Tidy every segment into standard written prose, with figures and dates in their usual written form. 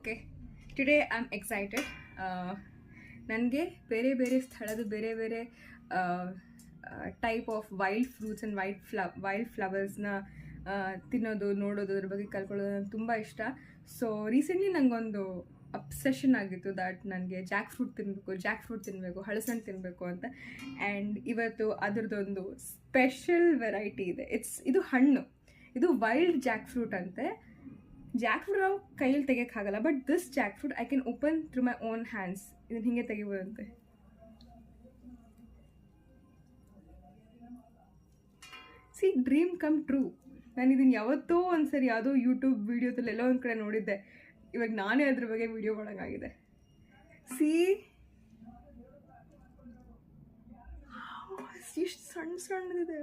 Okay, today I am excited. ನನಗೆ ಬೇರೆ ಬೇರೆ ಸ್ಥಳದ ಬೇರೆ ಬೇರೆ type of wild fruits and wild ಫ್ಲವರ್ಸ್ನ ತಿನ್ನೋದು, ನೋಡೋದು, ಅದ್ರ ಬಗ್ಗೆ ಕಲ್ಕೊಳ್ಳೋದು ನನಗೆ ತುಂಬ ಇಷ್ಟ. ಸೊ ರೀಸೆಂಟ್ಲಿ ನನಗೊಂದು ಅಬ್ಸೆಷನ್ ಆಗಿತ್ತು ದಟ್ ನನಗೆ ಜಾಕ್ ಫ್ರೂಟ್ ತಿನ್ನಬೇಕು, ಹಲಸನ್ನು ತಿನ್ನಬೇಕು ಅಂತ. ಆ್ಯಂಡ್ ಇವತ್ತು ಅದರದ್ದೊಂದು ಸ್ಪೆಷಲ್ ವೆರೈಟಿ ಇದೆ. ಇದು ಹಣ್ಣು, ಇದು ವೈಲ್ಡ್ ಜಾಕ್ ಫ್ರೂಟ್ ಅಂತೆ. ಜಾಕ್ ಫ್ರೂಟ್ ನಾವು ಕೈಯಲ್ಲಿ ತೆಗಿಯೋಕ್ಕಾಗಲ್ಲ, but this jackfruit I can open through my own hands. ಇದನ್ನು ಹೀಗೆ ತೆಗಿಬೋದಂತೆ. See, dream come true. ನಾನು ಇದನ್ನು ಯಾವತ್ತೋ ಒಂದ್ಸರಿ ಯಾವುದೋ ಯೂಟ್ಯೂಬ್ ವೀಡಿಯೋದಲ್ಲಿ ಎಲ್ಲೋ ಒಂದು ಕಡೆ ನೋಡಿದ್ದೆ. ಇವಾಗ ನಾನೇ ಅದ್ರ ಬಗ್ಗೆ ವಿಡಿಯೋ ಮಾಡೋಂಗಾಗಿದೆ. ಸಿ, ಎಷ್ಟು ಸಣ್ಣ ಸಣ್ಣದಿದೆ.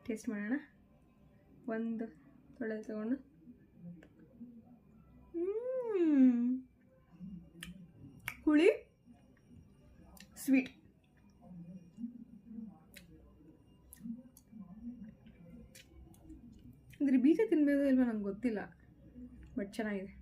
ಟೇಸ್ಟ್ ಮಾಡೋಣ. ಒಂದು ತೊಳೆ ತಗೊಂಡು ಹುಳಿ, ಸ್ವೀಟ್. ಇದ್ರ ಬೀಜ ತಿನ್ಬೇಕು ಇಲ್ವಾ ನಂಗೆ ಗೊತ್ತಿಲ್ಲ, ಬಟ್ ಚೆನ್ನಾಗಿದೆ.